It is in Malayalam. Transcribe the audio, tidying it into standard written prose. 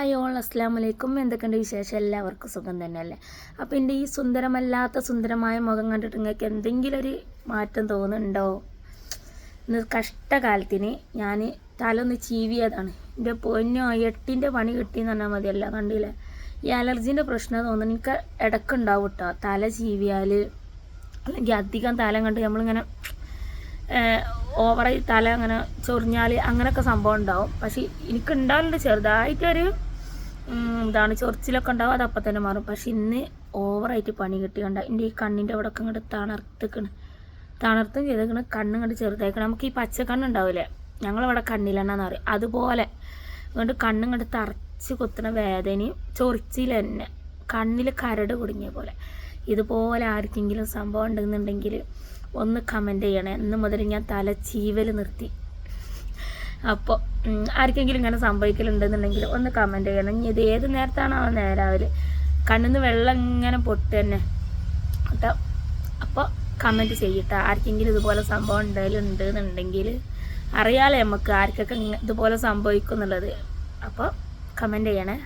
ഹായ് ഓൾ അസ്സലാമു അലൈക്കും. എന്തൊക്കെയുണ്ട് വിശേഷം? എല്ലാവർക്കും സുഖം തന്നെയല്ലേ? അപ്പോൾ എൻ്റെ ഈ സുന്ദരമല്ലാത്ത സുന്ദരമായ മുഖം കണ്ടിട്ട് നിങ്ങൾക്ക് എന്തെങ്കിലും ഒരു മാറ്റം തോന്നുന്നുണ്ടോ? ഇന്ന് കഷ്ടകാലത്തിന് ഞാൻ തല ഒന്ന് ചീവിയതാണ്. എൻ്റെ പൊന്നോ 8ൻ്റെ പണി കിട്ടിയെന്ന് പറഞ്ഞാൽ മതിയല്ല. കണ്ടില്ലേ, ഈ അലർജീൻ്റെ പ്രശ്നം തോന്നുന്നു എനിക്ക് ഇടയ്ക്കുണ്ടാവും കേട്ടോ. തല ചീവിയാൽ അല്ലെങ്കിൽ അധികം തല കണ്ട് നമ്മളിങ്ങനെ ഓവറായി തല അങ്ങനെ ചൊറിഞ്ഞാൽ അങ്ങനെയൊക്കെ സംഭവം ഉണ്ടാവും. പക്ഷേ എനിക്ക് ഉണ്ടാവലുണ്ട് ചെറുതായിട്ടൊരു ചൊറിച്ചിലൊക്കെ ഉണ്ടാവും, അത് അപ്പം തന്നെ മാറും. പക്ഷെ ഇന്ന് ഓവറായിട്ട് പണി കിട്ടിയുണ്ട്. എൻ്റെ ഈ കണ്ണിൻ്റെ അവിടെ ഒക്കെ ഇങ്ങോട്ട് തണർത്തും ചെയ്തേക്കണ്. കണ്ണ് കണ്ട് ചെറുതായിക്കണം. നമുക്ക് ഈ പച്ചക്കണ്ണുണ്ടാവില്ലേ, ഞങ്ങളിവിടെ കണ്ണിലെണ്ണന്ന് പറയും, അതുപോലെ അതുകൊണ്ട് കണ്ണും കണ്ട് തറച്ച് കുത്തുന്ന വേദനയും ചൊറിച്ചിൽ തന്നെ, കണ്ണിൽ കരട് കുടുങ്ങിയ പോലെ. ഇതുപോലെ ആർക്കെങ്കിലും സംഭവം ഉണ്ടെന്നുണ്ടെങ്കിൽ ഒന്ന് കമൻറ്റ് ചെയ്യണേ. ഇന്ന് മുതൽ ഞാൻ തല ചീവൽ നിർത്തി. അപ്പോൾ ആർക്കെങ്കിലും ഇങ്ങനെ സംഭവിക്കലുണ്ടെന്നുണ്ടെങ്കിൽ ഒന്ന് കമൻറ്റ് ചെയ്യണം. ഇനി ഇത് ഏത് നേരത്താണോ നേരാവില്ല കണ്ണിൽ നിന്ന് വെള്ളം ഇങ്ങനെ പൊട്ട് തന്നെ കേട്ടോ. അപ്പോൾ കമൻറ്റ് ചെയ്യട്ടെ. ആർക്കെങ്കിലും ഇതുപോലെ സംഭവം ഉണ്ടെന്നുണ്ടെങ്കിൽ അറിയാലോ നമുക്ക് ആർക്കൊക്കെ ഇതുപോലെ സംഭവിക്കും എന്നുള്ളത്. അപ്പോൾ കമൻറ്റ് ചെയ്യണേ.